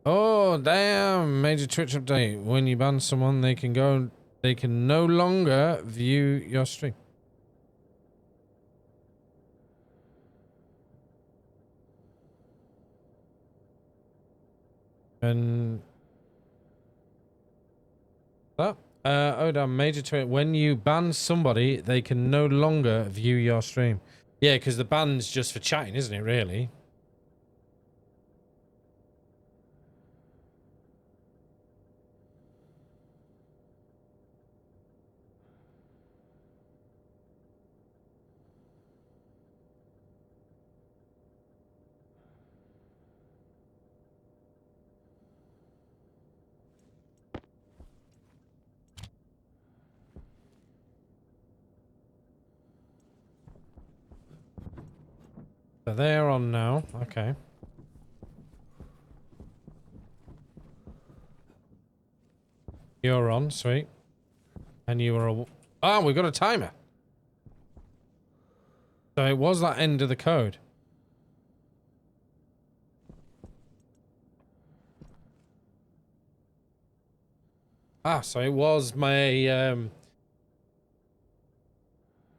Oh, damn. Major Twitch update. When you ban someone, they can no longer view your stream. And that oh damn, Major Twitch. When you ban somebody, they can no longer view your stream. Yeah, because the ban's just for chatting, isn't it, really? So they're on now. Okay. You're on, sweet. And you were a... Oh, we got a timer. So it was that end of the code. Ah, so it was my,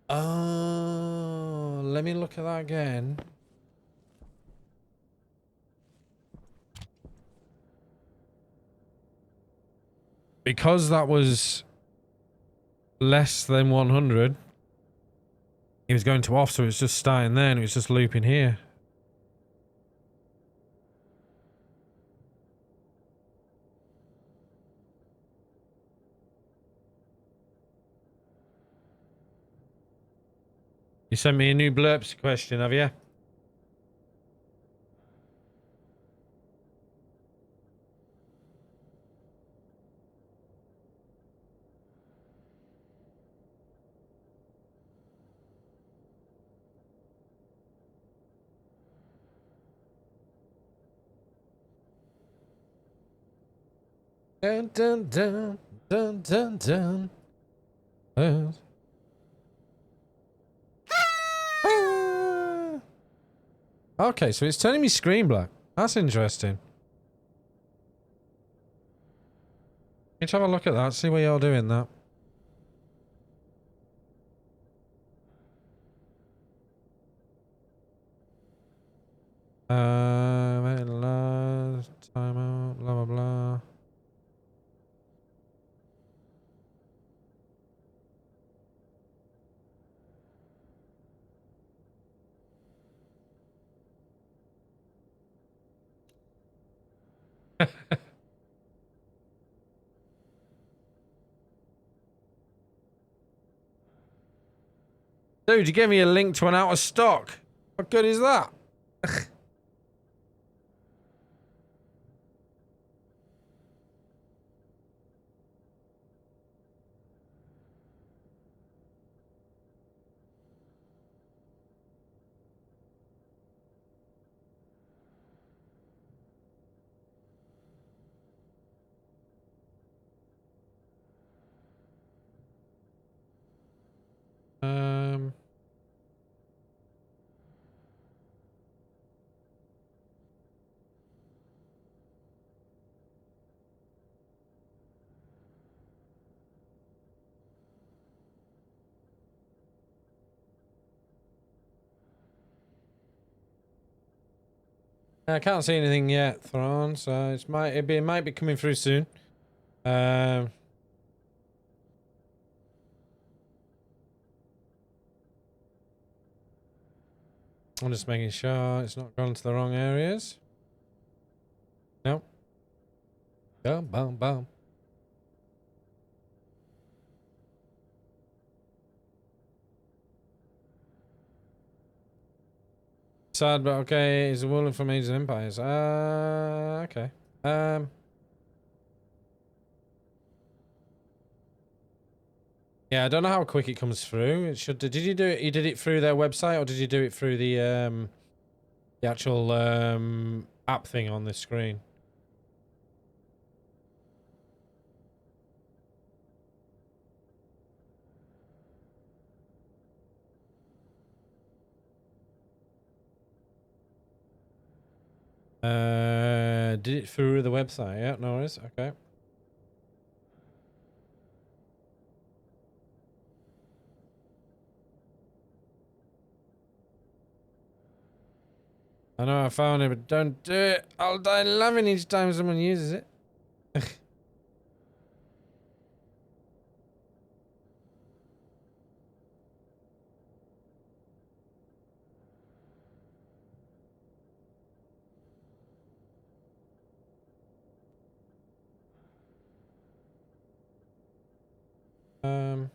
Oh, let me look at that again. Because that was less than 100, it was going to off, so it was just starting there and it was just looping here. You sent me a new blurps question, have you? Dun dun dun dun dun dun. Ah. Okay, so it's turning me screen black. That's interesting. Let's have a look at that, see where you're doing that. Timeout, blah blah blah. Dude, you gave me a link to an out of stock. What good is that? I can't see anything yet, Thrawn, so it might be coming through soon. I'm just making sure it's not gone to the wrong areas. Nope. Boom, boom, boom. Sad, but okay. Is a ruling from Ages and Empires. Okay. Yeah, I don't know how quick it comes through. It should. Did you do it? You did it through their website, or did you do it through the actual app thing on this screen? Did it through the website? Yeah, no worries. Okay. I know I found it, but don't do it. I'll die laughing each time someone uses it. Um.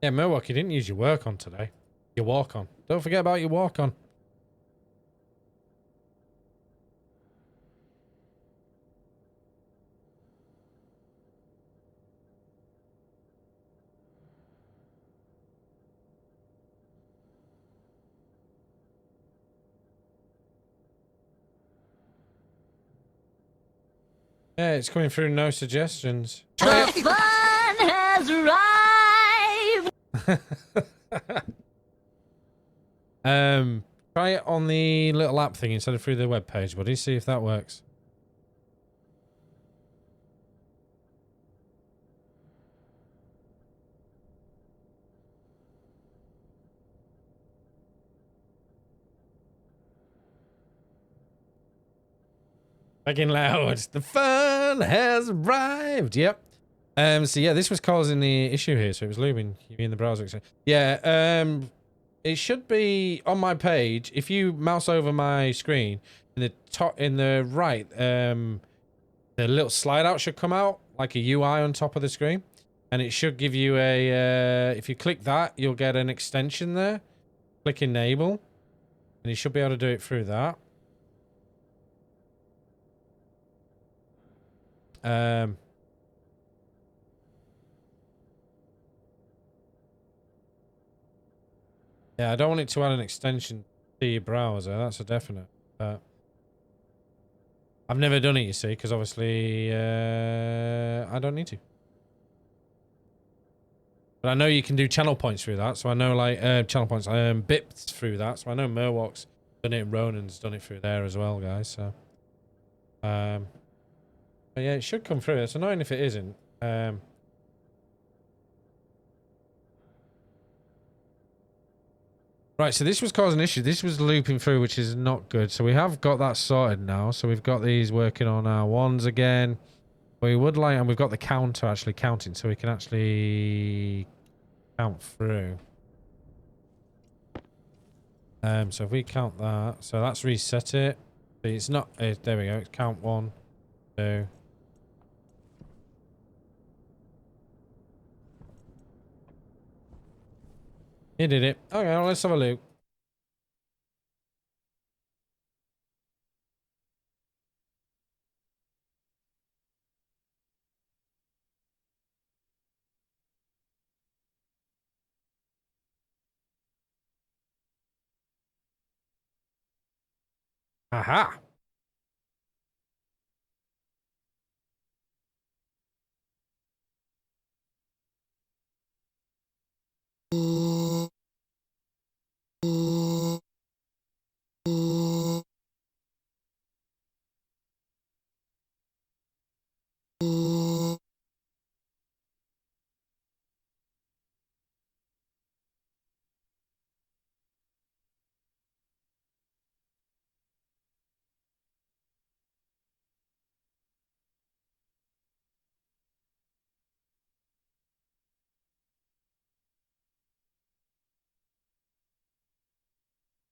Yeah, Milwaukee, you didn't use your work on today. Your walk on. Don't forget about your walk on. Yeah, it's coming through. No suggestions. The fun has arrived. Try it on the little app thing instead of through the web page, buddy. See if that works. Fucking loud. The fun has arrived. Yep. So yeah, this was causing the issue here. So it was looping. You mean the browser? Yeah. It should be on my page. If you mouse over my screen, in the top, in the right, the little slide out should come out like a UI on top of the screen, and it should give you a. If you click that, you'll get an extension there. Click enable, and you should be able to do it through that. Yeah, I don't want it to add an extension to your browser. That's a definite. I've never done it, you see, because obviously I don't need to. But I know you can do channel points through that, so I know like channel points, bits through that. So I know Murwalk's done it, and Ronan's done it through there as well, guys. So, but yeah, it should come through. It's annoying if it isn't. Right, so this was causing an issue. This was looping through, which is not good. So we have got that sorted now. So we've got these working on our ones again. We would like, and we've got the counter actually counting, so we can actually count through. So if we count that, so that's reset it. It's not. There we go. It's count 1, 2. He did it. Okay, well, let's have a look. Aha!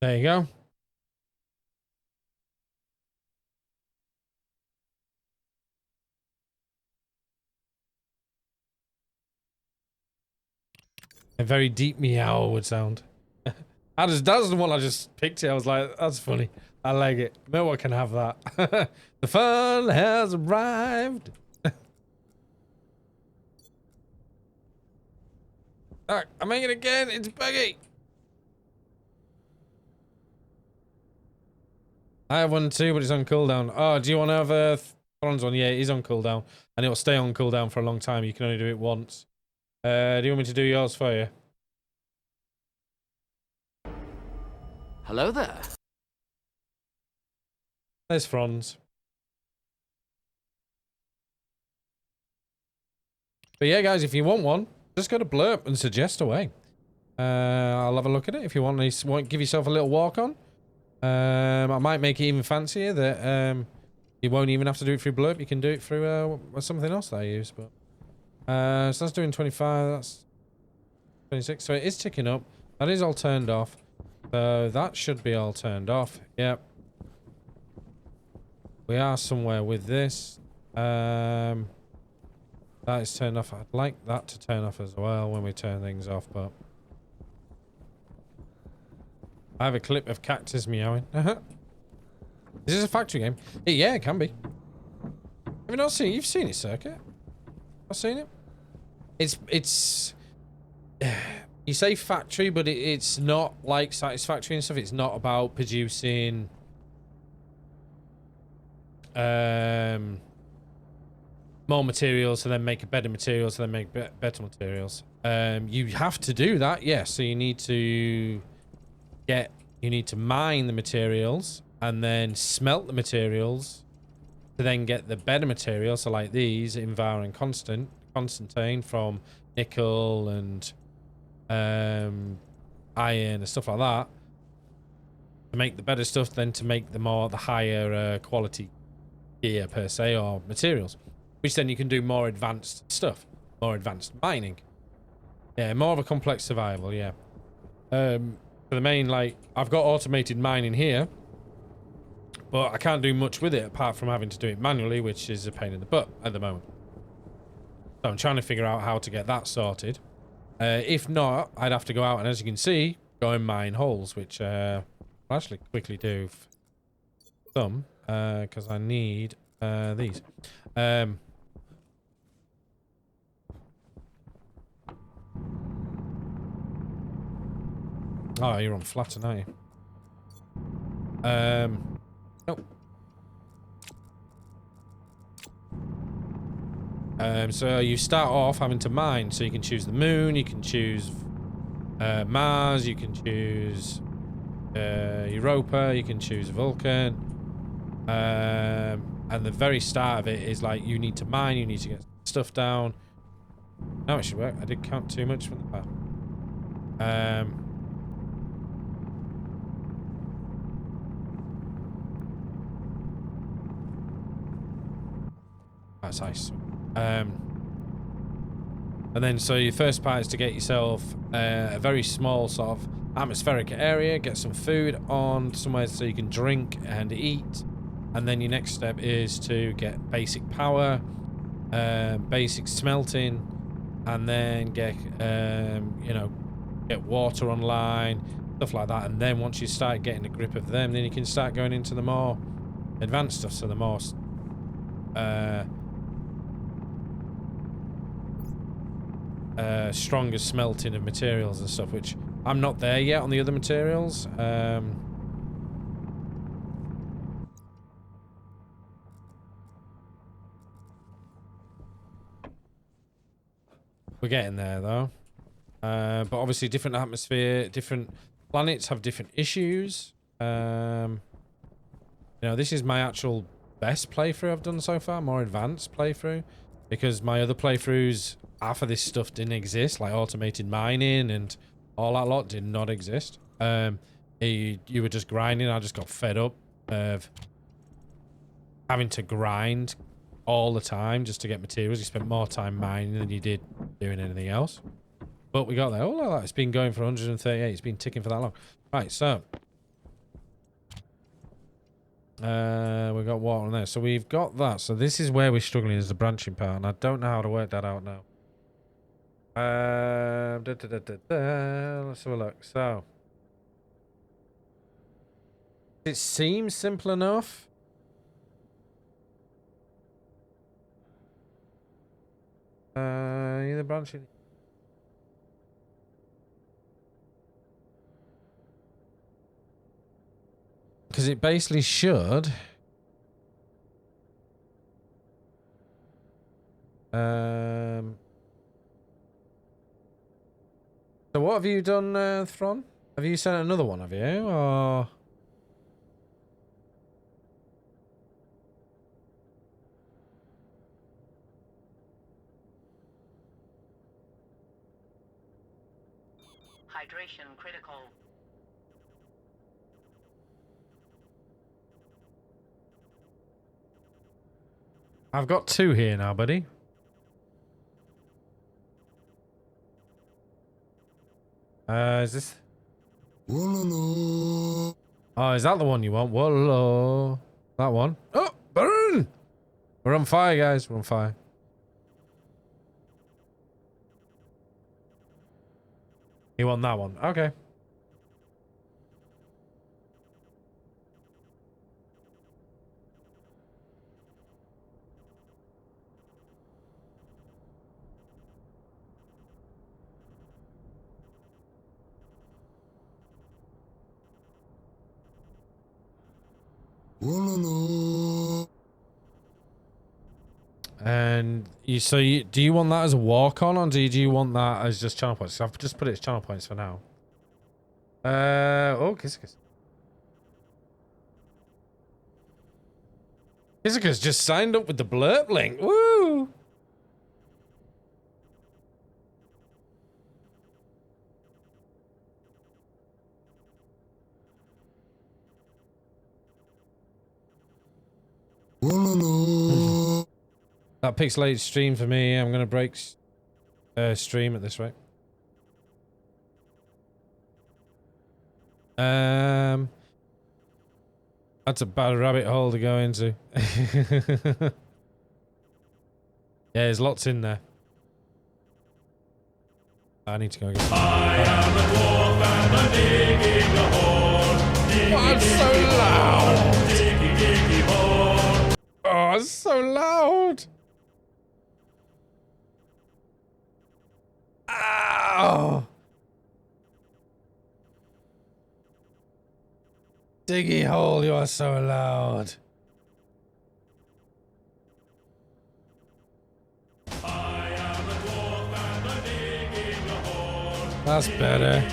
There you go. A very deep meow would sound. That's the one I just picked it. I was like, that's funny. I like it. No one can have that. The fun has arrived. Alright, I'm making it again. It's buggy. I have one too, but it's on cooldown. Oh, do you want to have a Thorns on? Yeah, it is on cooldown. And it'll stay on cooldown for a long time. You can only do it once. Do you want me to do yours for you? Hello there. There's Franz. But yeah, guys, if you want one, just go to Blurb and suggest away. I'll have a look at it if you want to give yourself a little walk on. I might make it even fancier that you won't even have to do it through Blurb. You can do it through something else that I use. But so that's doing 25. That's 26. So it is ticking up. That is all turned off. So that should be all turned off. Yep. We are somewhere with this. That is turned off. I'd like that to turn off as well when we turn things off, but I have a clip of cactus meowing. Is this a factory game? Yeah, it can be. Have you not seen it? You've seen it, Circuit? I've seen it. It's you say factory, but it's not like Satisfactory and stuff. It's not about producing more materials to then make better materials to then make better materials. You have to do that, yes. So you need to mine the materials and then smelt the materials to then get the better materials. So like these, Invar and Constantine from nickel and iron and stuff like that, to make the better stuff, then to make the higher quality gear per se, or materials, which then you can do more advanced stuff, more advanced mining. Yeah, more of a complex survival. Yeah. For the main, like, I've got automated mining here, but I can't do much with it apart from having to do it manually, which is a pain in the butt at the moment. So I'm trying to figure out how to get that sorted. If not, I'd have to go out and, as you can see, go and mine holes, which I'll actually quickly do some, because I need these. Oh, you're on flatten, aren't you? Nope. So you start off having to mine, so you can choose the moon, you can choose Mars, you can choose Europa, you can choose Vulcan, and the very start of it is like you need to mine, you need to get stuff down. No, it should work. I did count too much from the path. That's nice. And then so your first part is to get yourself a very small sort of atmospheric area, get some food on somewhere so you can drink and eat, and then your next step is to get basic power, basic smelting, and then get get water online, stuff like that. And then once you start getting a grip of them, then you can start going into the more advanced stuff, so the more stronger smelting of materials and stuff, which I'm not there yet on the other materials. We're getting there though. But obviously different atmosphere, different planets have different issues. You know, this is my actual best playthrough I've done so far, more advanced playthrough, because my other playthroughs, half of this stuff didn't exist, like automated mining and all that lot did not exist. You were just grinding. I just got fed up of having to grind all the time just to get materials. You spent more time mining than you did doing anything else. But we got there. Oh, look, it's been going for 138. It's been ticking for that long. Right, so we've got water on there. So we've got that. So this is where we're struggling, is the branching part, and I don't know how to work that out now. Let's have a look. So it seems simple enough. Either branching. Because it basically should. So what have you done, Thron? Have you sent another one, have you? Or... Hydration critical. I've got 2 here now, buddy. Is this... Oh, is that the one you want? Whoa, that one. Oh, burn! We're on fire, guys. We're on fire. You want that one? Okay. And do you want that as a walk on, or do you want that as just channel points? So I've just put it as channel points for now. Oh, Kizikas. Kizikas just signed up with the blurb link. Woo! That pixelated stream for me. I'm gonna break stream at this rate. That's a bad rabbit hole to go into. Yeah, there's lots in there. I need to go again. I am a dwarf and I'm digging a hole. Oh, it's so loud. Oh, it's so loud. Ow. Diggy hole, you are so loud. I am a dwarf and I'm digging a hole. That's better.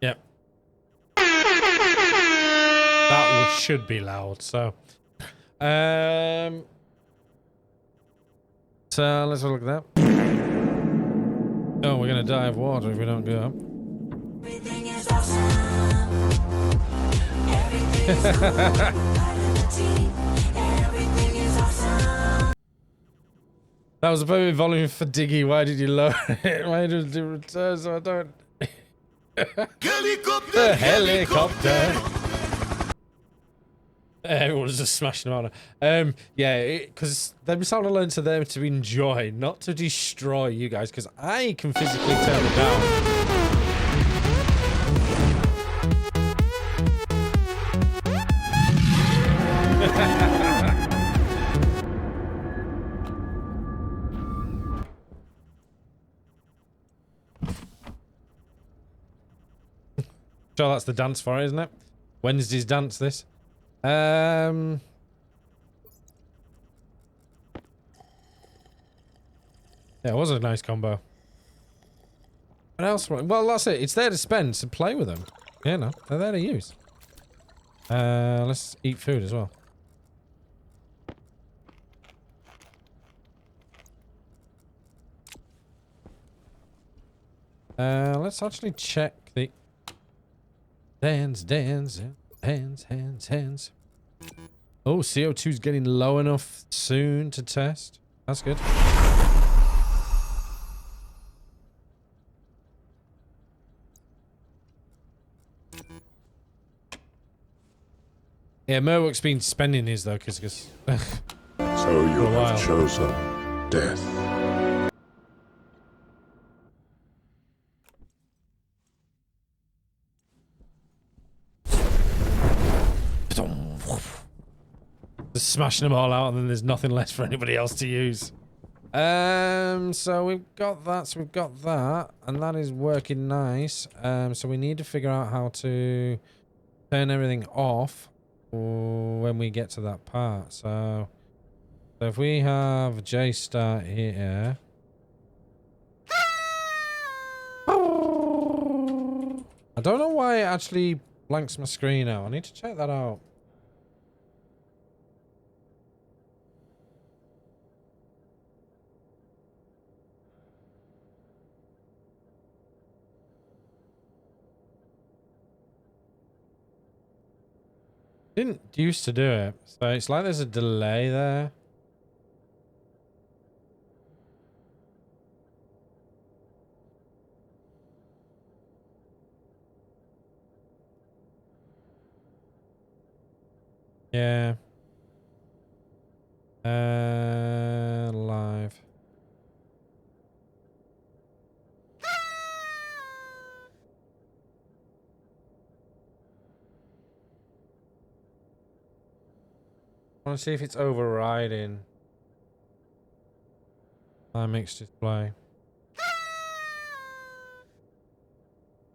Yep. That should be loud, so. So let's have a look at that. Oh, we're gonna die of water if we don't go up. Everything is awesome. Everything is cool. Everything is awesome. That was a perfect volume for Diggy. Why did you lower it? Why did you return so I don't... Helicopter! Helicopter! Everyone's just smashing them out. Yeah, because they're sound alone to them to enjoy, not to destroy you guys, because I can physically turn it down. Sure, that's the dance for it, isn't it? Wednesday's dance, this. Yeah, it was a nice combo. What else? Well, that's it. It's there to spend, so play with them. Yeah, no, they're there to use. Let's eat food as well. Let's actually check the... Hands. Oh, CO2's getting low enough soon to test. That's good. Yeah, Merwick's been spending his though, because So you a while. have chosen death. just smashing them all out, and then there's nothing left for anybody else to use. So we've got that, and that is working nice. So we need to figure out how to turn everything off when we get to that part. So if we have J start here. I don't know why it actually blanks my screen out. I need to check that out. Didn't used to do it, so it's like there's a delay there. Yeah. Live. I want to see if it's overriding my mixed display.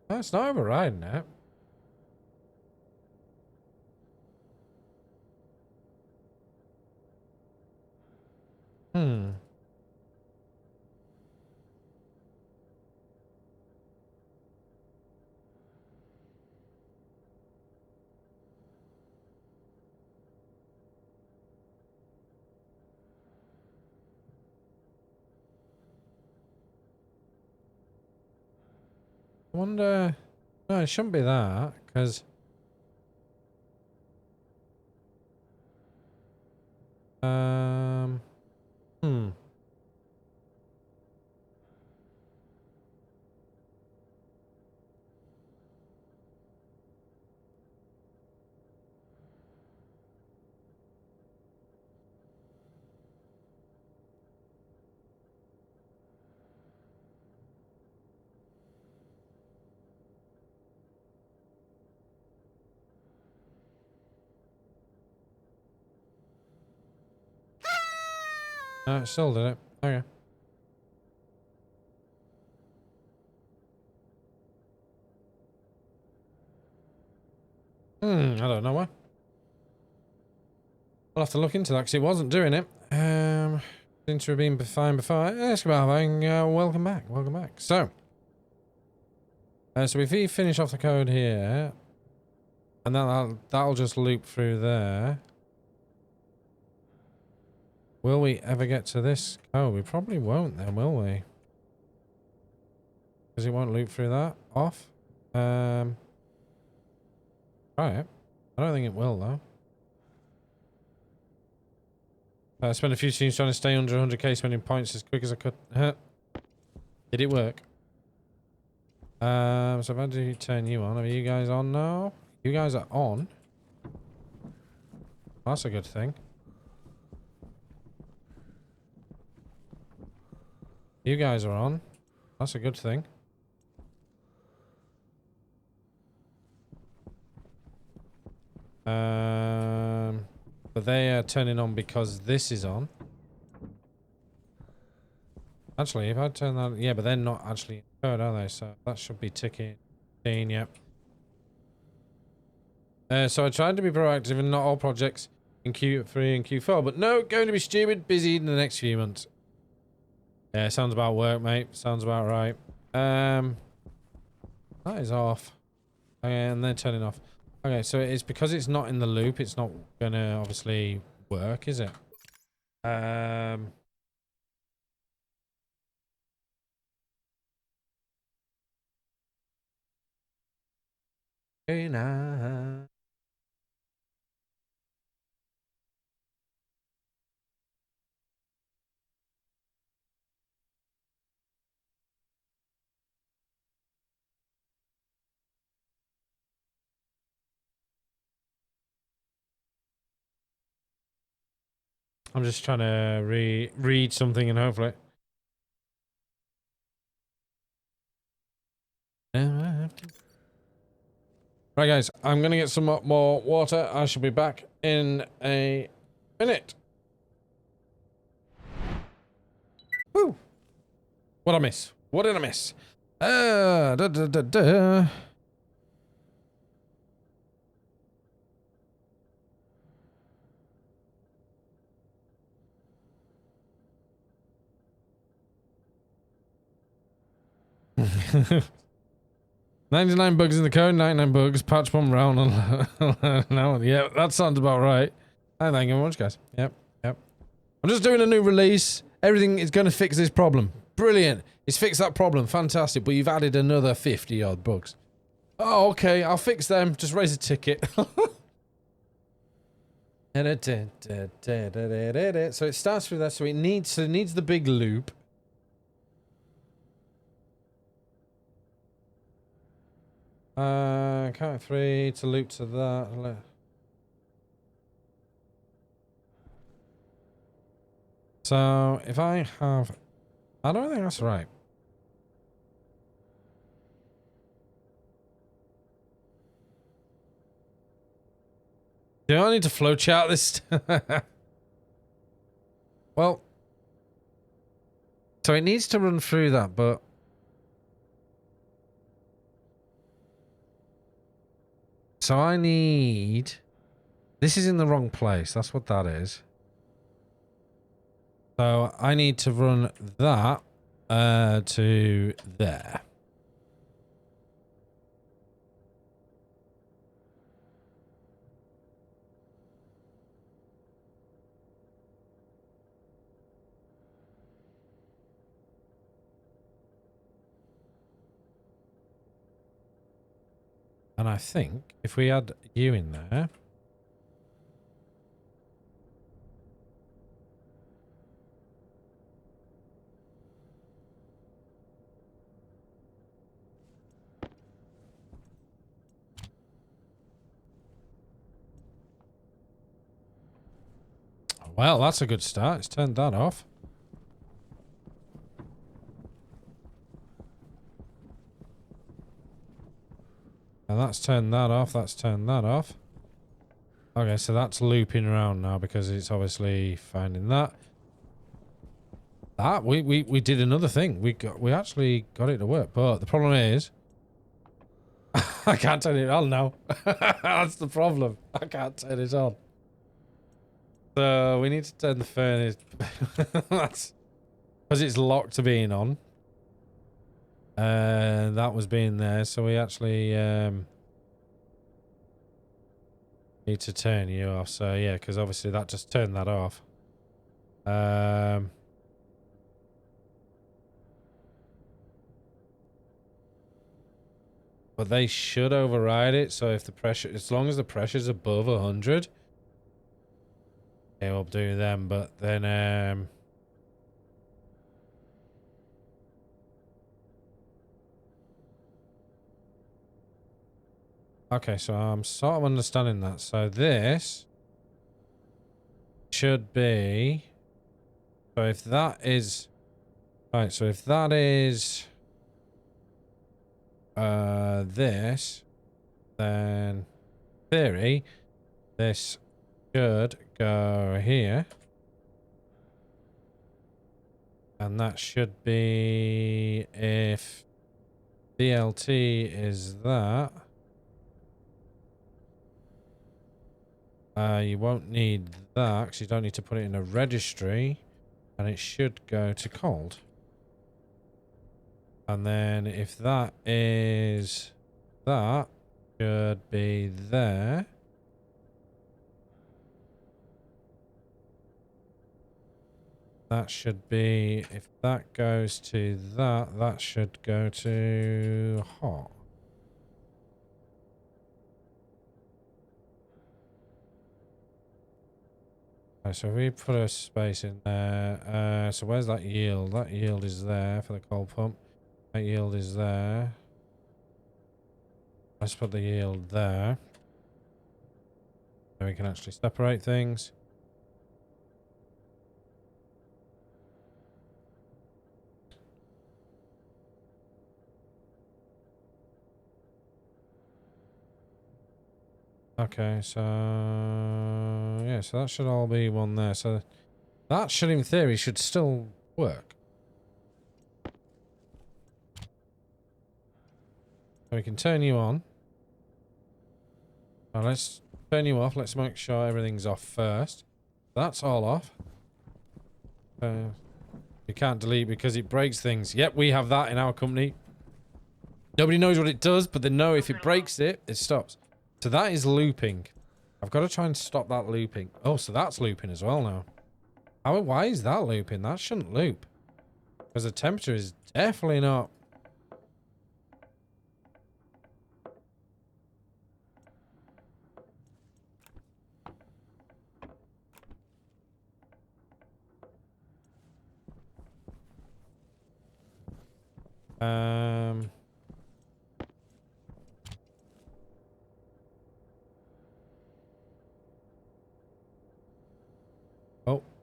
No, it's not overriding it. Hmm. I wonder. No, it shouldn't be that, because. Hmm. No, it still did it. Okay. I don't know why. I'll have to look into that because it wasn't doing it. Seems to have been fine before. Yes, welcome back. Welcome back. So if we finish off the code here, and that'll just loop through there. Will we ever get to this code? We probably won't then, will we? Because it won't loop through that. Off. Try it. I don't think it will though. I spent a few scenes trying to stay under 100k, spending points as quick as I could. Did it work? So if I do turn you on, are you guys on now? You guys are on. That's a good thing. You guys are on. That's a good thing. But they are turning on because this is on. Actually, if I turn that, yeah, but they're not actually in code, are they? So that should be ticking. Yep. So I tried to be proactive in not all projects in Q3 and Q4, but no, going to be stupid busy in the next few months. Yeah, sounds about work, mate. Sounds about right. That is off. Okay, and then turning off. Okay, so it's because it's not in the loop, it's not gonna obviously work, is it? Hey, nah. I'm just trying to read something and hopefully. Right, guys, I'm gonna get some more water. I shall be back in a minute. Woo! What I miss? What did I miss? Da, da, da, da. $99 bugs in the code, 99 bugs, patch one round. No, yeah, that sounds about right. Thank you very much, guys. Yep, yep. I'm just doing a new release. Everything is going to fix this problem. Brilliant. It's fixed that problem. Fantastic. But you've added another 50 odd bugs. Oh, okay. I'll fix them. Just raise a ticket. So it starts with that. So it needs the big loop. Count 3 to loop to that. So if I have, I don't think that's right. Do I need to flowchart this? Well, so it needs to run through that, but so I need. This is in the wrong place. That's what that is. So I need to run that to there. And I think if we add you in there. Well, that's a good start. It's turned that off. And that's turned that off. That's turned that off. Okay, so that's looping around now because it's obviously finding that. We did another thing. We actually got it to work, but the problem is I can't turn it on now. That's the problem. I can't turn it on. So we need to turn the furnace. That's because it's locked to being on. That was being there, so we actually need to turn you off. So yeah, because obviously that just turned that off. But they should override it. So if the pressure, as long as the pressure's above 100, it will do them. But then okay, so I'm sort of understanding that. So this should be. So if that is. Right, so if that is. This. Then. Theory. This should go here. And that should be. If. DLT is that. You won't need that because you don't need to put it in a registry, and it should go to cold. And then if that is that, should be there. That should be, if that goes to that, that should go to hot. Right, so if we put a space in there, so where's that yield? That yield is there for the cold pump. That yield is there. Let's put the yield there. Then we can actually separate things. Okay, so yeah, so that should all be one there. So that should, in theory, should still work. So we can turn you on. Now let's turn you off. Let's make sure everything's off first. That's all off. You can't delete because it breaks things. Yep, we have that in our company. Nobody knows what it does, but they know if it breaks it, it stops. So that is looping. I've got to try and stop that looping. Oh, so that's looping as well now. Why is that looping? That shouldn't loop. Because the temperature is definitely not.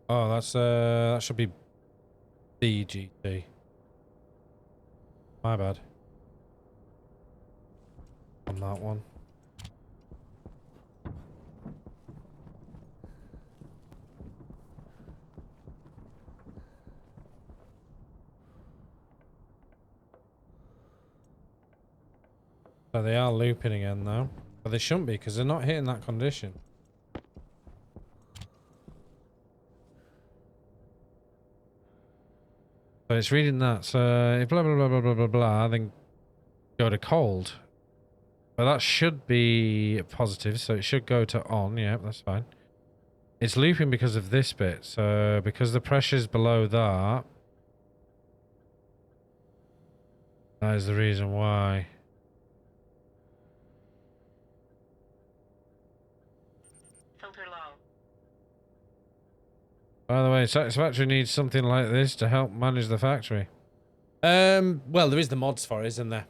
Oh, that's that should be BGT. My bad. On that one. So they are looping again though. But they shouldn't be because they're not hitting that condition. So it's reading that. So if blah blah blah blah blah blah blah, then go to cold. But that should be positive, so it should go to on. Yeah, that's fine. It's looping because of this bit. So because the pressure's below that, that is the reason why. Filter low. By the way, Satisfactory needs something like this to help manage the factory. Well, there is the mods for it, isn't there?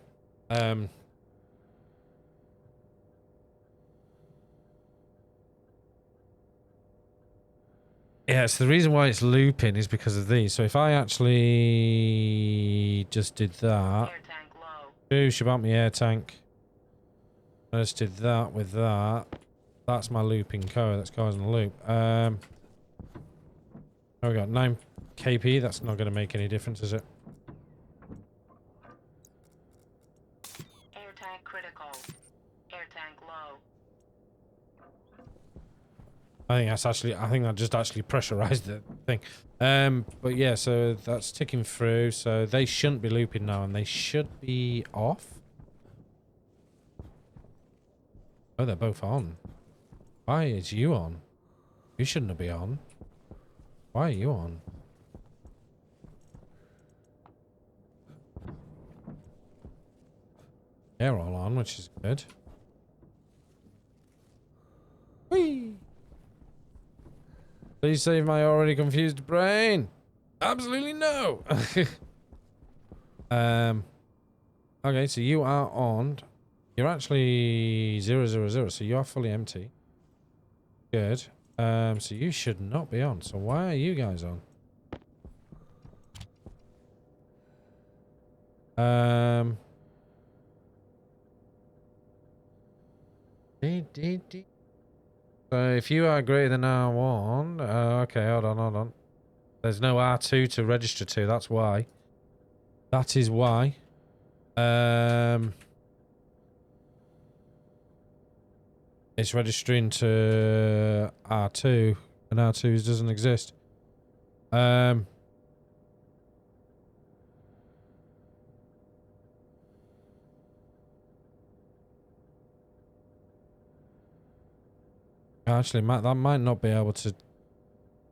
Yes, the reason why it's looping is because of these. So if I actually just did that. Air tank low. Boosh about my air tank. I just did that with that. That's my looping code that's causing the loop. Oh, we got 9 kp. That's not going to make any difference, is it? Air tank critical. Air tank low. I think that just actually pressurized the thing. But yeah, so that's ticking through. So they shouldn't be looping now, and they should be off. Oh, they're both on. Why is you on? You shouldn't be on. Why are you on? They're all on, which is good. Whee! Please save my already confused brain. Absolutely no. Okay, so you are on. You're actually 000, so you are fully empty. Good. So you should not be on. So why are you guys on? So if you are greater than R1, okay, hold on. There's no R2 to register to, that's why. That is why. It's registering to R2, and R2 doesn't exist. Actually, that might not be able to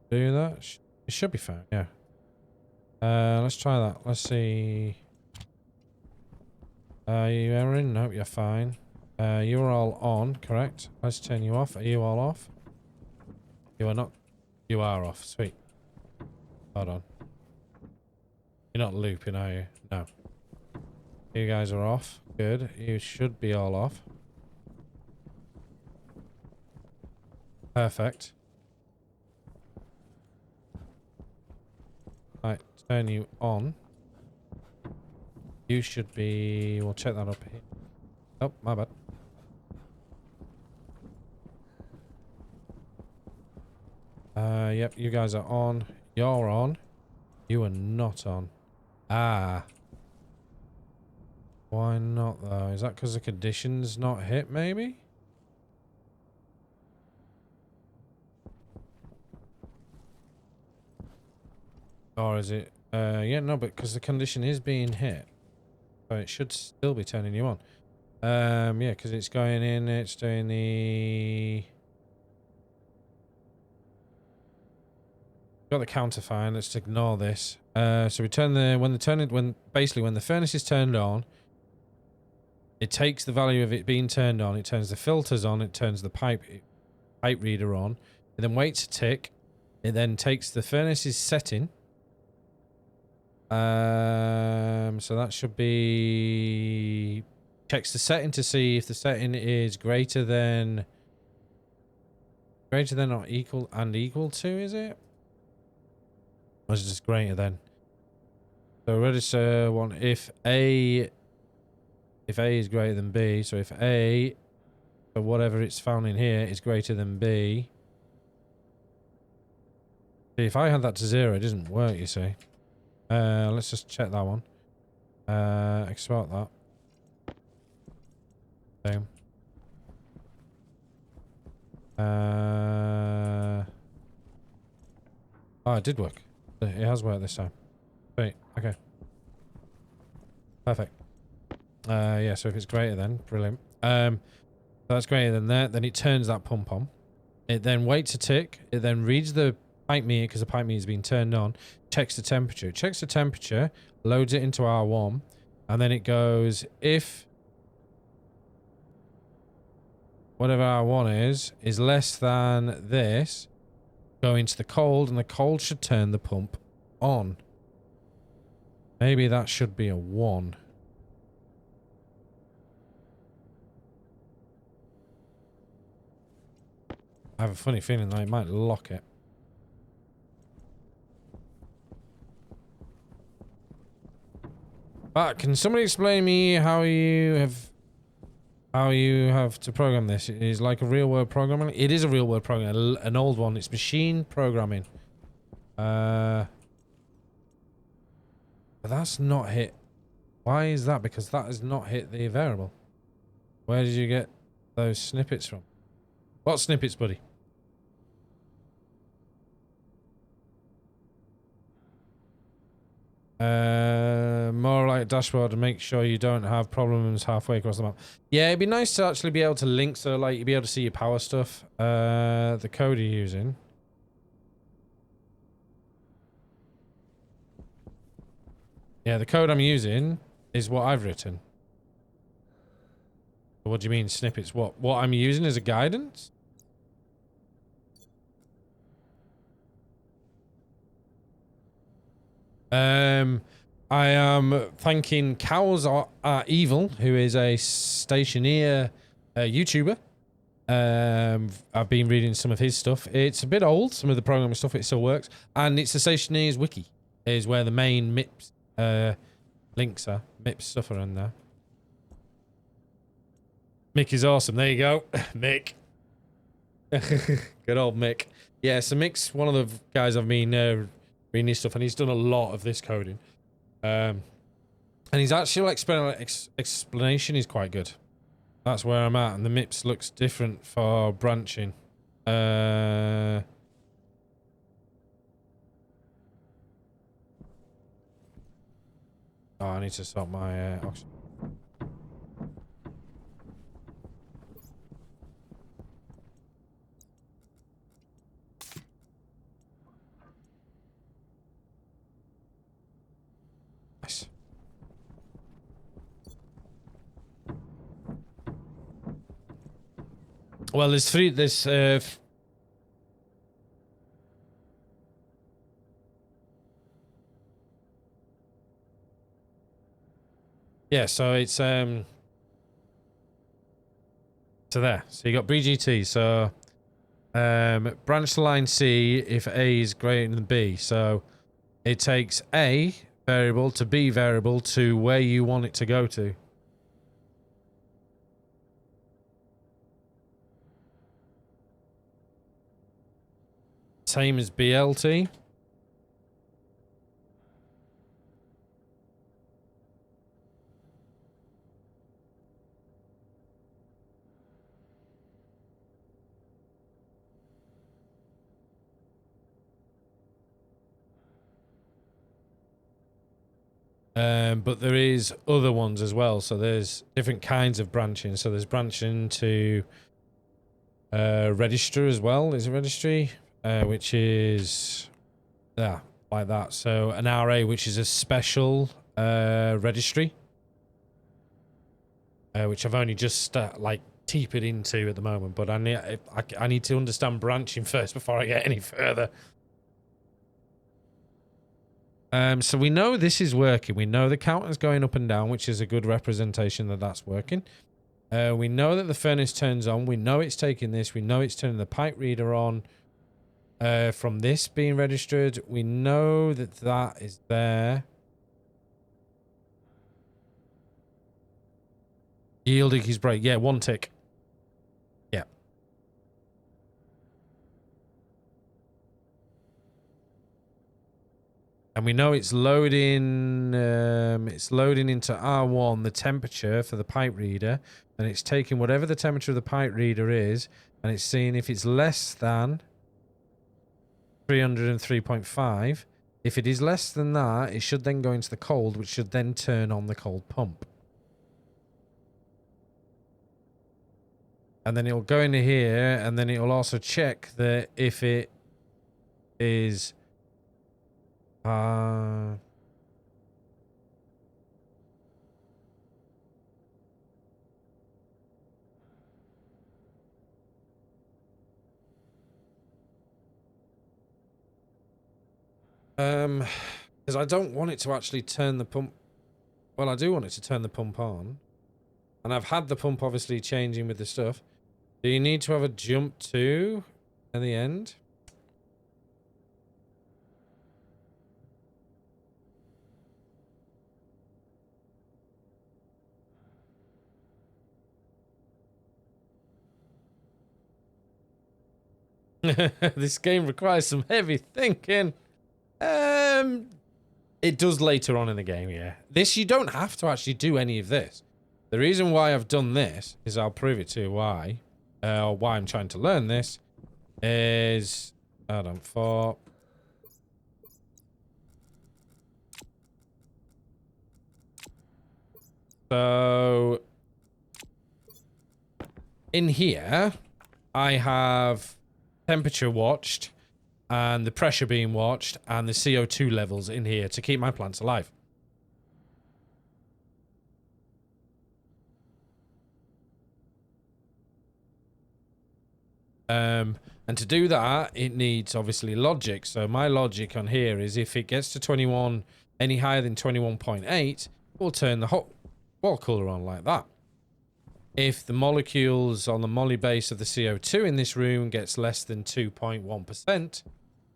do that. It should be fine, yeah. Let's try that. Let's see. You are in? Nope, you're fine. You're all on, correct? Let's turn you off. Are you all off? You are not. You are off. Sweet. Hold on. You're not looping, are you? No. You guys are off. Good. You should be all off. Perfect. Right, turn you on. You should be... We'll check that up here. Oh, my bad. Yep, you guys are on. You're on. You are not on. Ah. Why not, though? Is that because the condition's not hit, maybe? Or is it... yeah, no, but because the condition is being hit. So it should still be turning you on. Yeah, because it's going in, it's doing the... Got the counter fine. Let's ignore this. So we turn the... Basically, when the furnace is turned on, it takes the value of it being turned on, it turns the filters on, it turns the pipe reader on, it then waits a tick, it then takes the furnace's setting. So that should be... Checks the setting to see if the setting is greater than or equal to, is it? Or is it just greater than? So register one if A is greater than B, so if A, or whatever it's found in here, is greater than B. See, if I had that to 0, it doesn't work, you see. Let's just check that one. Export that. Boom. Oh, it did work. It has worked this time. Great. Okay. Perfect. Yeah, so if it's greater then, brilliant. That's greater than that, then it turns that pump on. It then waits a tick. It then reads the pipe meter because the pipe meter has been turned on. Checks the temperature. It checks the temperature, loads it into R1, and then it goes if whatever R1 is less than this, go into the cold, and the cold should turn the pump on. Maybe that should be a 1. I have a funny feeling that it might lock it. But can somebody explain me how you have to program this? It is like a real world programming. It is a real world program, an old one. It's machine programming. But that's not hit. Why is that? Because that has not hit the variable. Where did you get those snippets from? What snippets, buddy? More like a dashboard to make sure you don't have problems halfway across the map. Yeah, it'd be nice to actually be able to link, so like you'd be able to see your power stuff. The code you're using. Yeah, the code I'm using is what I've written. What do you mean snippets? What I'm using as a guidance? I am thanking Cows Are Evil, who is a Stationeer YouTuber. I've been reading some of his stuff. It's a bit old, some of the programming stuff, it still works. And it's the Stationeers wiki, is where the main MIPS links are. MIPS stuff are in there. Mick is awesome. There you go. Mick. Good old Mick. Yeah, so Mick's one of the guys I've been reading his stuff, and he's done a lot of this coding. And his actual explanation is quite good. That's where I'm at, and the MIPS looks different for branching. Oh, I need to stop my oxygen. Nice. Well, there's three. There's yeah. So it's so there. So you got BGT. So branch to line C if A is greater than B. So it takes A variable to B variable to where you want it to go to. same as BLT. But there is other ones as well. So there's different kinds of branching. So there's branching to register as well. Is a registry, which is like that. So an RA, which is a special registry, which I've only just like teeped into at the moment. But I need to understand branching first before I get any further. So we know this is working. We know the counter's going up and down, which is a good representation that that's working. We know that the furnace turns on. We know it's taking this. We know it's turning the pipe reader on from this being registered. We know that that is there. Yielding his brake. Yeah, 1 tick. Yeah. And we know it's loading into R1 the temperature for the pipe reader, and it's taking whatever the temperature of the pipe reader is, and it's seeing if it's less than 303.5. If it is less than that, it should then go into the cold, which should then turn on the cold pump. And then it'll go into here, and then it'll also check that if it is because I don't want it to actually turn the pump. Well, I do want it to turn the pump on. And I've had the pump obviously changing with the stuff. Do you need to have a jump to at the end? This game requires some heavy thinking. It does later on in the game, yeah. This, you don't have to actually do any of this. The reason why I've done this is I'll prove it to you why. Or why I'm trying to learn this is... Hold on, for... So... In here, I have temperature watched, and the pressure being watched, and the CO2 levels in here to keep my plants alive. And to do that, it needs obviously logic. So my logic on here is if it gets to 21, any higher than 21.8, we'll turn the hot wall cooler on like that. If the molecules on the moly base of the CO2 in this room gets less than 2.1%,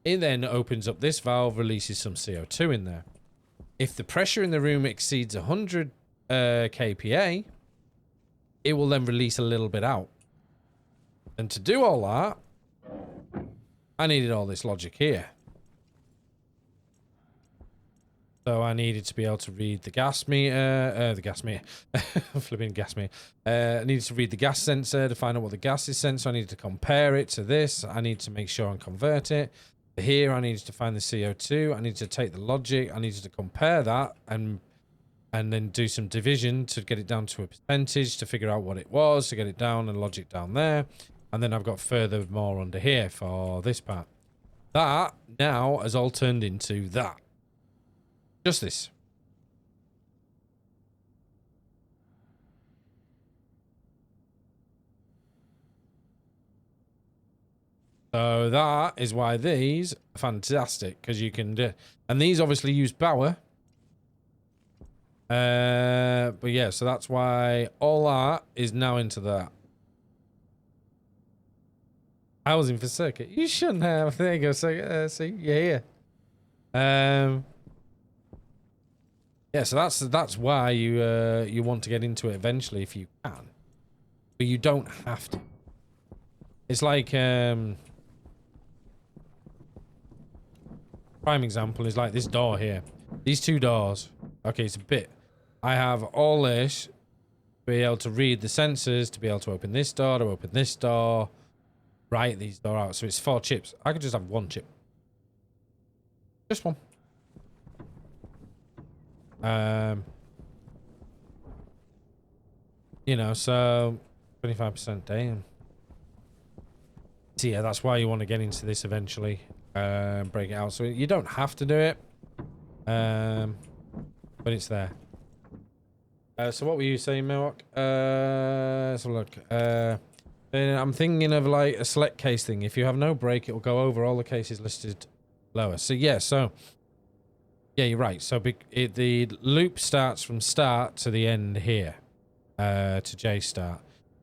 it then opens up this valve, releases some CO2 in there. If the pressure in the room exceeds 100 kPa, it will then release a little bit out. And to do all that, I needed all this logic here. So I needed to be able to read the gas meter, flipping gas meter. I needed to read the gas sensor to find out what the gas is sent. So I needed to compare it to this. I need to make sure and convert it. Here, I needed to find the CO2. I needed to take the logic. I needed to compare that and then do some division to get it down to a percentage to figure out what it was, to get it down and logic down there. And then I've got further more under here for this part. That now has all turned into that. Just this. So that is why these are fantastic, because you can do, and these obviously use power. But yeah, so that's why all that is now into that. Housing for circuit. You shouldn't have. There you go. So see, yeah. Yeah, so that's why you want to get into it eventually if you can, but you don't have to. It's like prime example is like this door here. These two doors. Okay, it's a bit. I have all this to be able to read the sensors, to be able to open this door, to open this door, write these door out. So it's 4 chips. I could just have 1 chip. Just one. You know, so 25%, damn. So yeah, that's why you want to get into this eventually. Break it out. So you don't have to do it. But it's there. So what were you saying, Milwaukee? Let's have a look. I'm thinking of like a select case thing. If you have no break, it will go over all the cases listed lower. So yeah, yeah, you're right. So the loop starts from start to the end here, to J start.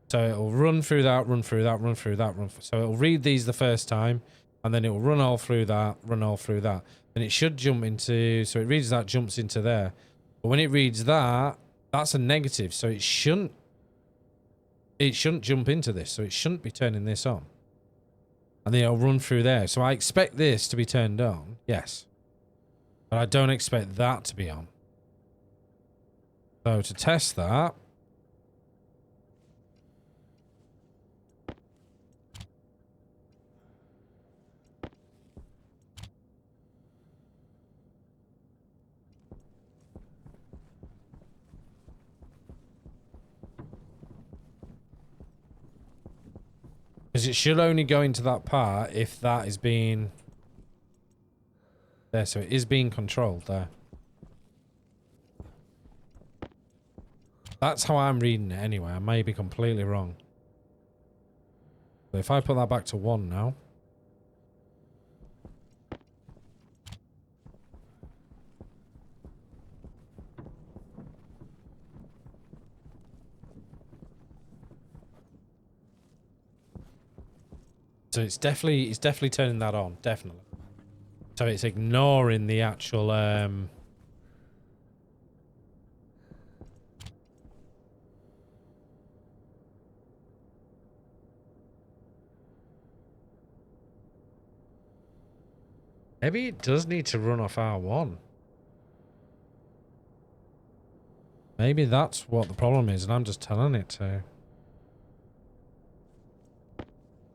So it'll run through that, run through that, run through that, so it'll read these the first time, and then it will run all through that, run all through that. And it should jump into, so it reads that, jumps into there. But when it reads that, that's a negative, so it shouldn't jump into this, so it shouldn't be turning this on. And then it'll run through there. So I expect this to be turned on, yes. But I don't expect that to be on. So to test that, because it should only go into that part if that is being there. So it is being controlled there. That's how I'm reading it anyway. I may be completely wrong. So if I put that back to 1 now. So it's definitely turning that on, definitely. So it's ignoring the actual maybe it does need to run off R1. Maybe that's what the problem is, and I'm just telling it to.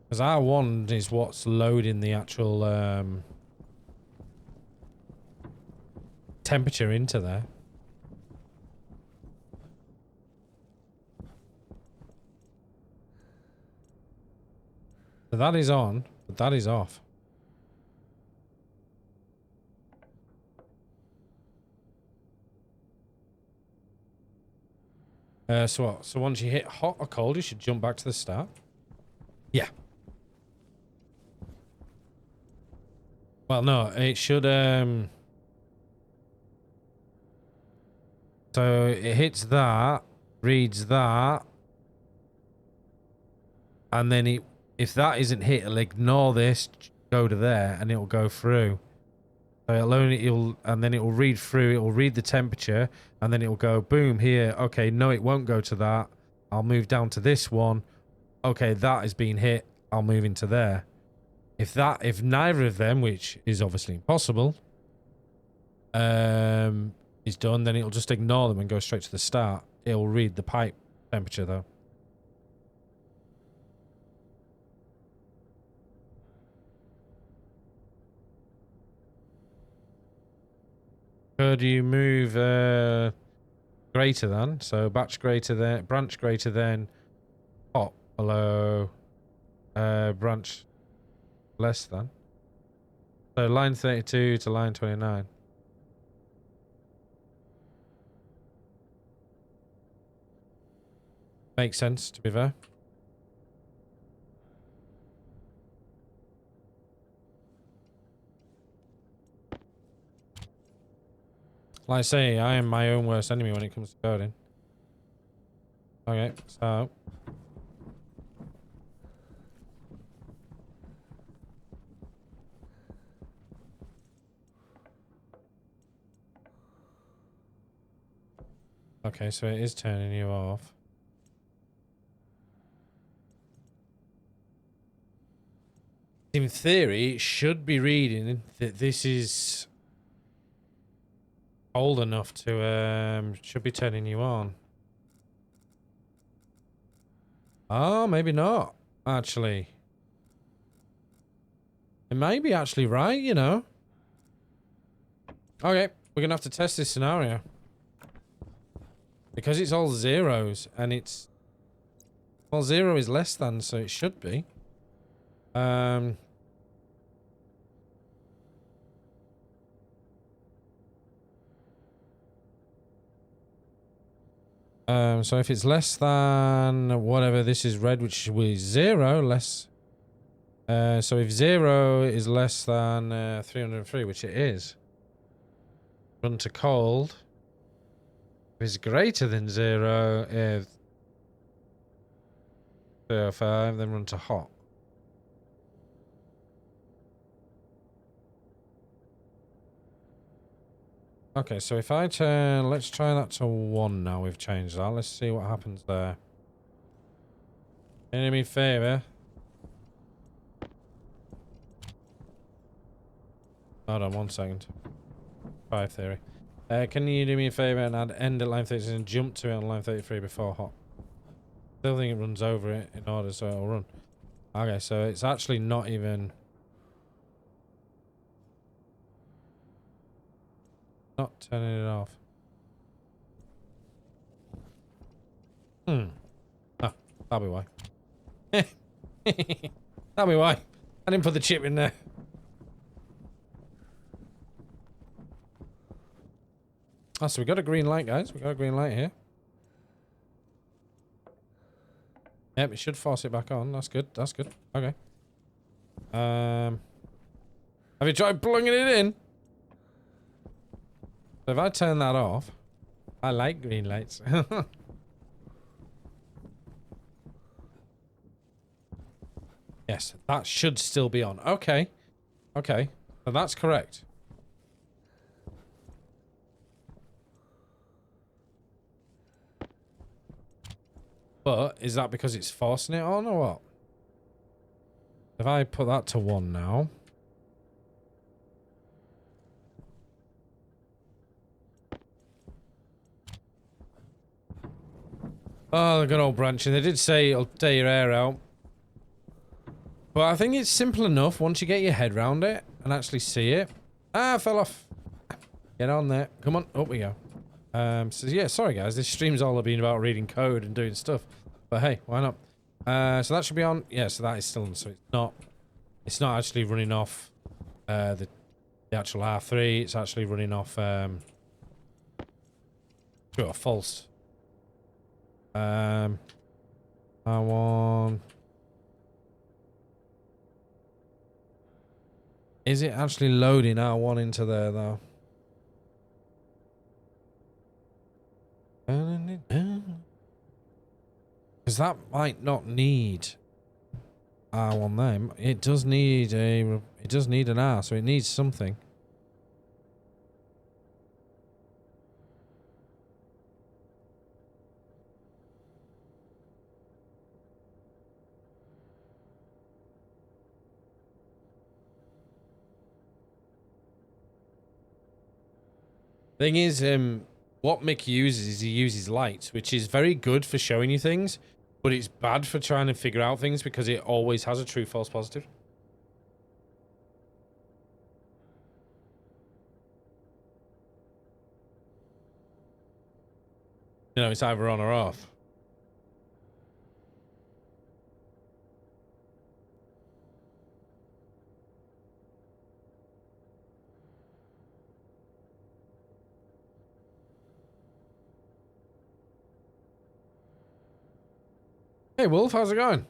Because R1 is what's loading the actual temperature into there. So that is on, but that is off. So what? So once you hit hot or cold, you should jump back to the start. Yeah. Well, no, it should, so it hits that, reads that, and then if that isn't hit, it'll ignore this, go to there, and it'll go through. So and then it will read through, it will read the temperature, and then it will go, boom, here, okay, no, it won't go to that. I'll move down to this one. Okay, that is being hit, I'll move into there. If neither of them, which is obviously impossible, is done, then it'll just ignore them and go straight to the start. It'll read the pipe temperature though. Could you move greater than? So batch greater than, branch greater than, hot below, branch less than. So line 32 to line 29. Makes sense, to be fair. Like I say, I am my own worst enemy when it comes to coding. Okay, so okay, so it is turning you off. In theory, it should be reading that this is old enough to should be turning you on. Oh, maybe not. Actually, it may be actually right. You know. Okay, we're gonna have to test this scenario because it's all zeros and it's well, 0 is less than, so it should be. So if it's less than whatever this is red, which will be 0, less. So if 0 is less than 303, which it is, run to cold. If it's greater than 0, 305, then run to hot. Okay, so if I turn, let's try that to 1 now. We've changed that. Let's see what happens there. Can you do me a favor? Hold on 1 second. 5 theory. Can you do me a favor and add end at line 36 and jump to it on line 33 before hot? Still think it runs over it in order so it'll run. Okay, so it's actually not even... Not turning it off. Ah, that'll be why. That'll be why. I didn't put the chip in there. Oh, so we got a green light, guys. We got a green light here. Yep, it should force it back on. That's good. That's good. Okay. Have you tried plugging it in? So if I turn that off, I like green lights. Yes, that should still be on. Okay. Okay. So that's correct. But is that because it's forcing it on or what? If I put that to 1 now. Oh, the good old branching. They did say it'll tear your hair out. But I think it's simple enough once you get your head around it and actually see it. Ah, fell off. Get on there. Come on. Up we go. So yeah, sorry guys. This stream's all been about reading code and doing stuff. But hey, why not? So that should be on. Yeah, so that is still on. So it's not actually running off the actual R3. It's actually running off a false. R1. Is it actually loading R1 into there though? Because that might not need R1 there. It does need an R, so it needs something. Thing is, what Mick uses is he uses light, which is very good for showing you things, but it's bad for trying to figure out things because it always has a true, false, positive. You know, it's either on or off. Hey Wolf, how's it going?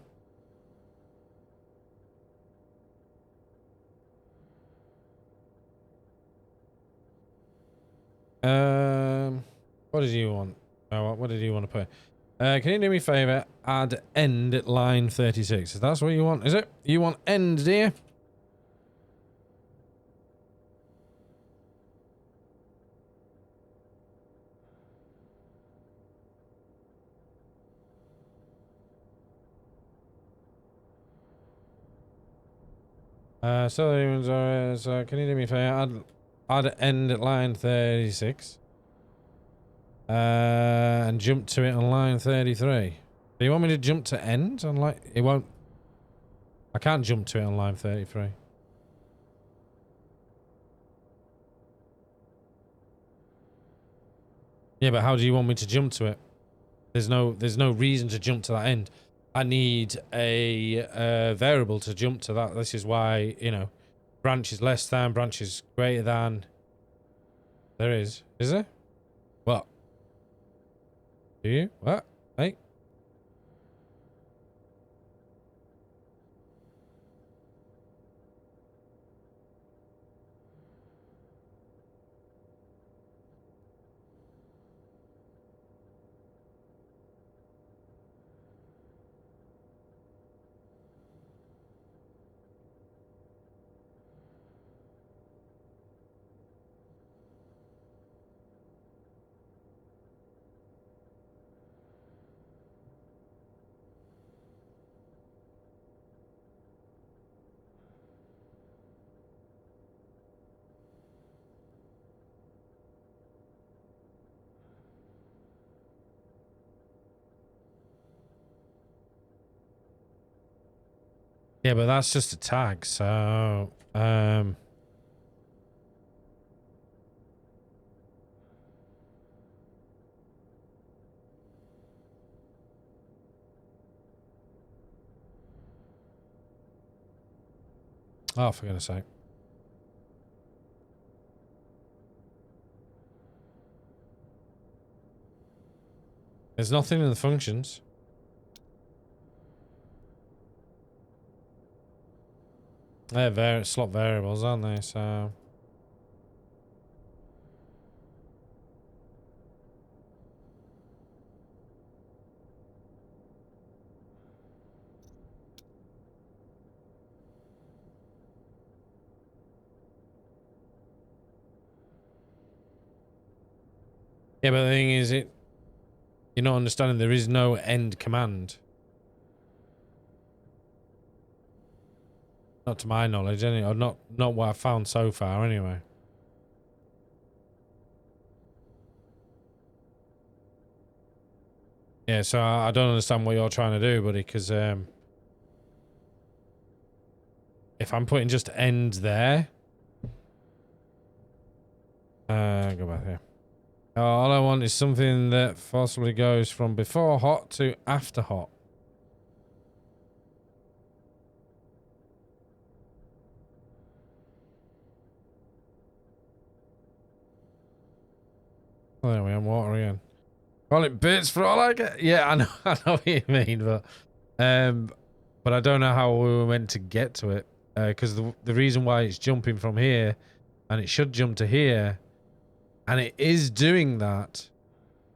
What did you want? What did you want to put? Can you do me a favor? Add end at line 36. If that's what you want, is it? You want end, dear? So can you do me a favor? I'd end at line 36. And jump to it on line 33. Do you want me to jump to end on like it won't? I can't jump to it on line 33. Yeah, but how do you want me to jump to it? There's no reason to jump to that end. I need a variable to jump to that. This is why, you know, branch is less than, branch is greater than. There is. Is there? What? Do you? What? Hey? Yeah, but that's just a tag, so oh, for goodness sake. There's nothing in the functions. They're slot variables, aren't they? So yeah, but the thing is, you're not understanding. There is no end command. Not to my knowledge, anyway. Or not what I've found so far, anyway. Yeah, so I don't understand what you're trying to do, buddy, because if I'm putting just end there, go back here. All I want is something that possibly goes from before hot to after hot. Oh, there we are, water again. Call it bits for all I get. Yeah, I know, I know what you mean, but I don't know how we were meant to get to it, because the reason why it's jumping from here, and it should jump to here, and it is doing that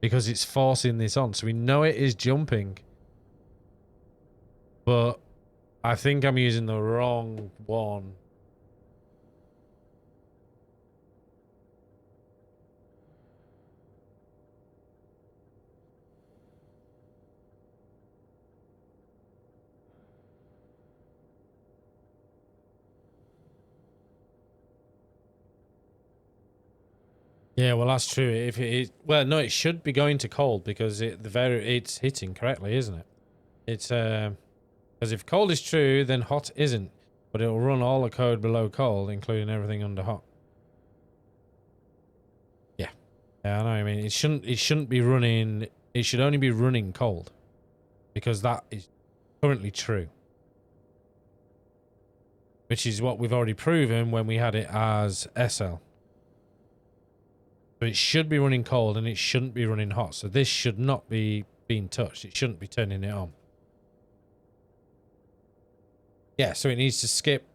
because it's forcing this on. So we know it is jumping, but I think I'm using the wrong one. Yeah, well, that's true. If it is, well, no, it should be going to cold because it's hitting correctly, isn't it? It's because if cold is true, then hot isn't, but it'll run all the code below cold, including everything under hot. Yeah, yeah, I know. I mean, it shouldn't be running. It should only be running cold, because that is currently true, which is what we've already proven when we had it as SL. But it should be running cold and it shouldn't be running hot. So this should not be being touched. It shouldn't be turning it on. Yeah, so it needs to skip.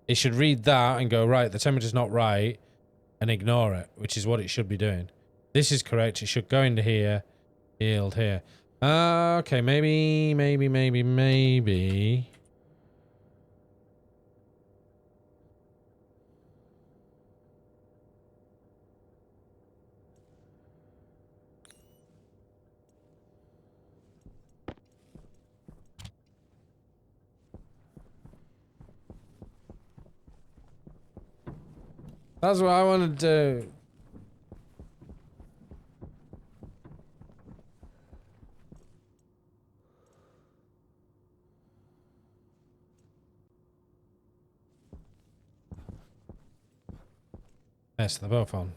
It should read that and go, right, the temperature's not right, and ignore it, which is what it should be doing. This is correct. It should go into here, yield here. Okay, maybe. That's what I want to do. Yes, they're both on.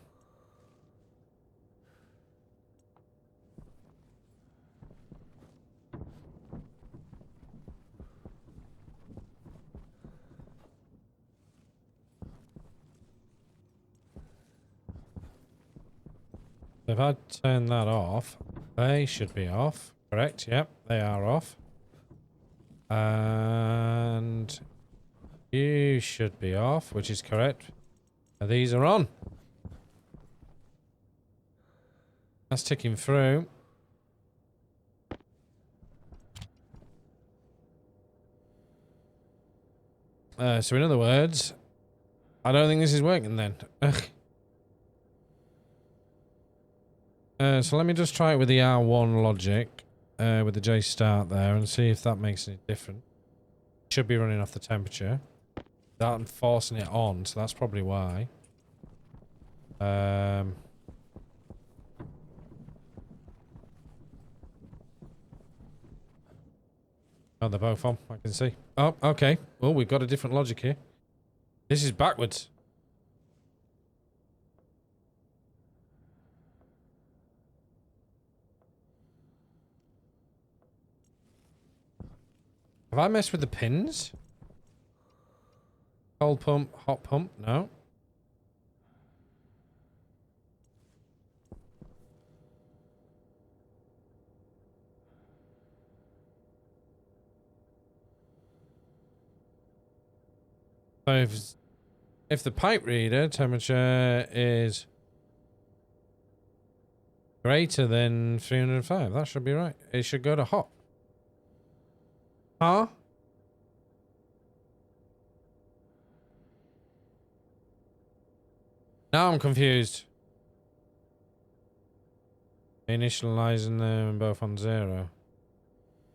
If I turn that off, they should be off. Correct? Yep, they are off. And you should be off, which is correct. And these are on. That's ticking through. So in other words, I don't think this is working then. Ugh. So let me just try it with the R1 logic, with the J start there, and see if that makes any difference. Should be running off the temperature. That and forcing it on, so that's probably why. Oh, they're both on, I can see. Oh, okay. Well, we've got a different logic here. This is backwards. Have I messed with the pins? Cold pump, hot pump, no. So if the pipe reader temperature is greater than 305, that should be right. It should go to hot. Huh? Now I'm confused. Initializing them both on 0.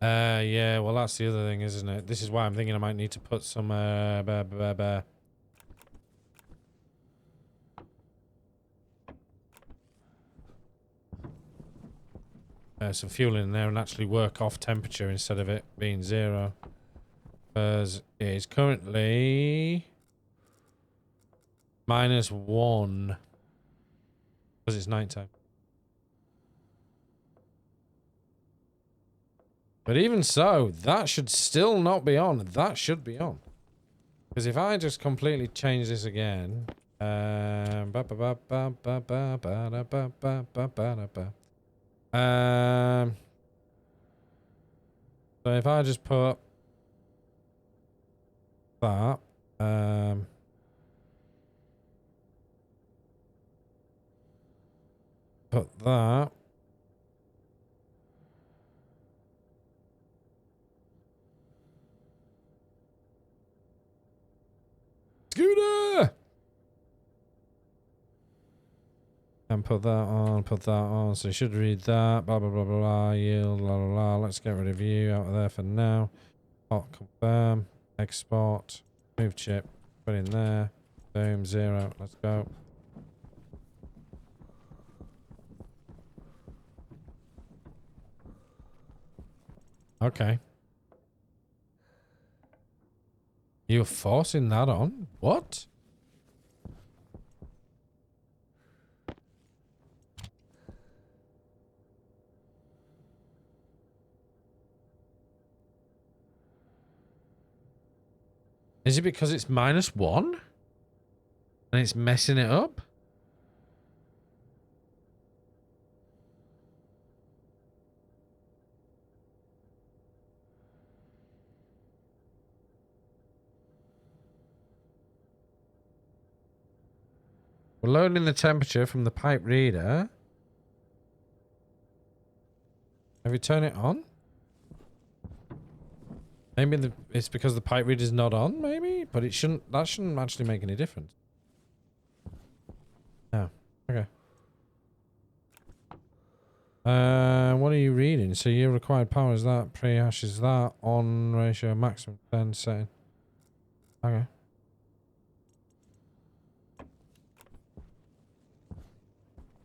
Yeah, well that's the other thing, isn't it? This is why I'm thinking I might need to put some some fuel in there and actually work off temperature instead of it being 0. Because it is currently -1 because it's nighttime. But even so, that should still not be on. That should be on. Because if I just completely change this again, so if I just put that, put that. Scooter! And put that on. So you should read that. Blah, blah, blah, blah, blah. Yield, blah, blah, blah. Let's get rid of you out of there for now. Hot, confirm. Export. Move chip. Put in there. Boom, 0. Let's go. Okay. You're forcing that on? What? Is it because it's -1? And it's messing it up? We're loading the temperature from the pipe reader. Have you turned it on? Maybe it's because the pipe reader's not on, maybe? But it shouldn't, that shouldn't actually make any difference. Oh, okay. What are you reading? So your required power is that, pre-hash is that, on ratio, maximum 10 setting. Okay.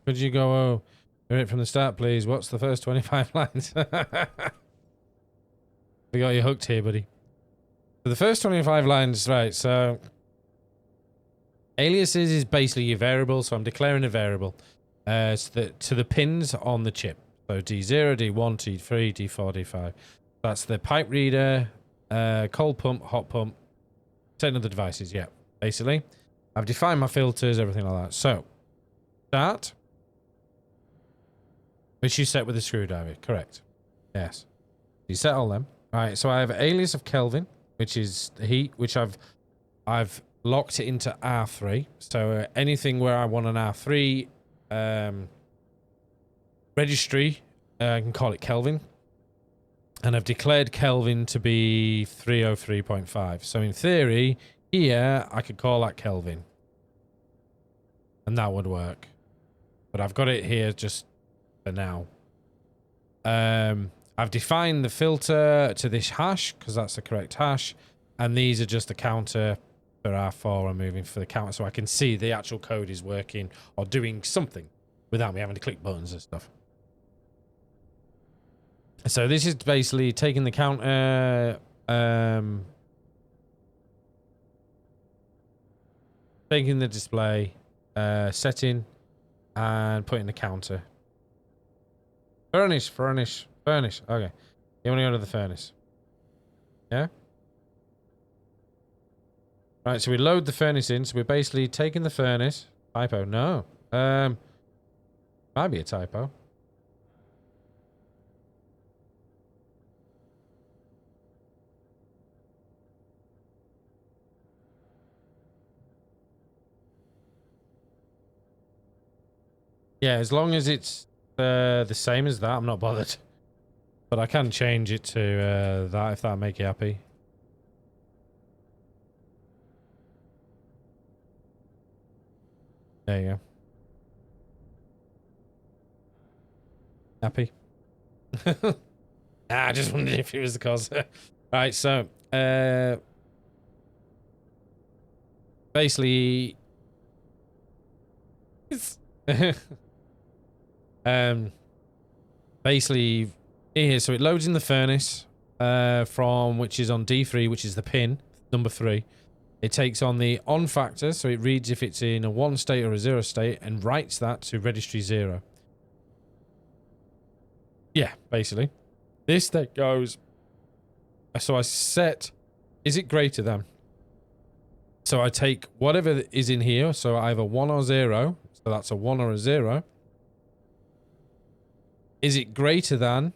Could you go it from the start, please? What's the first 25 lines? We got you hooked here, buddy. So the first 25 lines, right, so aliases is basically your variable, so I'm declaring a variable to the pins on the chip. So D0, D1, D3, D4, D5. That's the pipe reader, cold pump, hot pump, certain other devices, yeah, basically. I've defined my filters, everything like that. So, start, which you set with a screwdriver, correct? Yes. You set all them. Right, so I have alias of Kelvin, which is the heat, which I've locked it into R3. So anything where I want an R3 registry, I can call it Kelvin. And I've declared Kelvin to be 303.5. So in theory, here I could call that Kelvin. And that would work. But I've got it here just for now. I've defined the filter to this hash because that's the correct hash. And these are just the counter for R4. I'm moving for the counter so I can see the actual code is working or doing something without me having to click buttons and stuff. So this is basically taking the counter, taking the display setting and putting the counter. Furnace. Okay. You want to go to the furnace. Yeah? Right, so we load the furnace in. So we're basically taking the furnace. Typo. No. Might be a typo. Yeah, as long as it's the same as that, I'm not bothered. But I can change it to that if that'll make you happy. There you go. Happy? I just wondered if it was the cause. Right, so basically it's basically here, so it loads in the furnace from which is on D3, which is the pin number 3. It takes on the on factor, so it reads if it's in a 1 state or a 0 state and writes that to registry 0. Yeah, basically. This then goes, so I set, is it greater than? So I take whatever is in here, so either 1 or 0, so that's a 1 or a 0. Is it greater than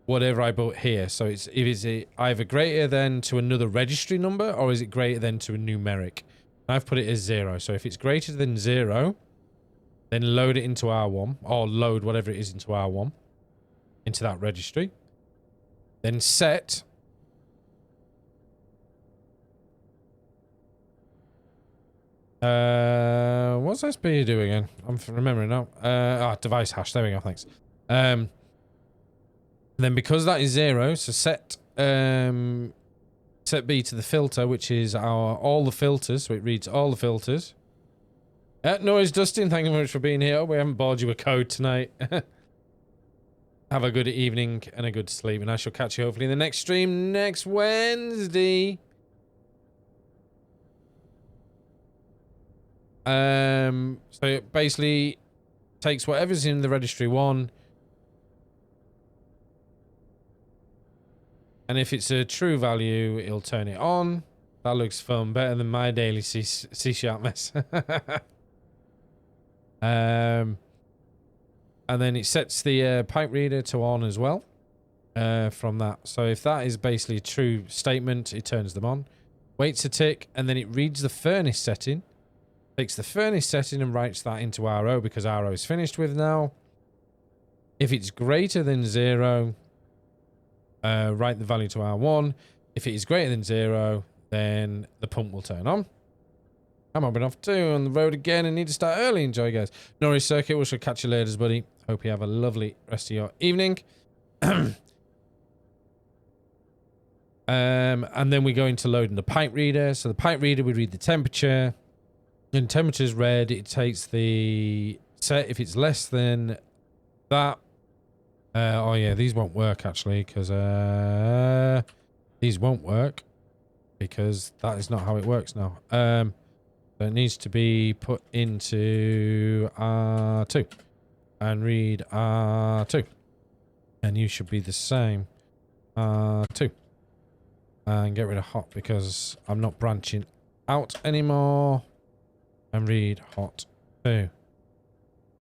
whatever I put here? So it's if it's either greater than to another registry number or is it greater than to a numeric? I've put it as 0. So if it's greater than 0, then load it into R1 or load whatever it is into R1 into that registry. Then set what's SP do again? I'm remembering now. Device hash. There we go. Thanks. Then because that is 0, so set B to the filter, which is all the filters. So it reads all the filters. No worries, Dustin. Thank you very much for being here. We haven't bored you with code tonight. Have a good evening and a good sleep, and I shall catch you hopefully in the next stream next Wednesday. So it basically takes whatever's in the registry 1, and if it's a true value, it'll turn it on. That looks fun, better than my daily C# mess. And then it sets the pipe reader to on as well from that. So if that is basically a true statement, it turns them on. Waits a tick, and then it reads the furnace setting. Takes the furnace setting and writes that into RO because RO is finished with now. If it's greater than 0, write the value to R1. If it is greater than 0, then the pump will turn on. I'm hopping off too on the road again and need to start early. Enjoy, guys. Norris Circuit, we shall catch you later, buddy. Hope you have a lovely rest of your evening. And then we go into loading the pipe reader. So the pipe reader would read the temperature. When temperature's red, it takes the set. If it's less than that, oh yeah, these won't work actually, because these won't work because that is not how it works now. So it needs to be put into R2 and read R2, and you should be the same. R2 and get rid of hot because I'm not branching out anymore, and read hot 2.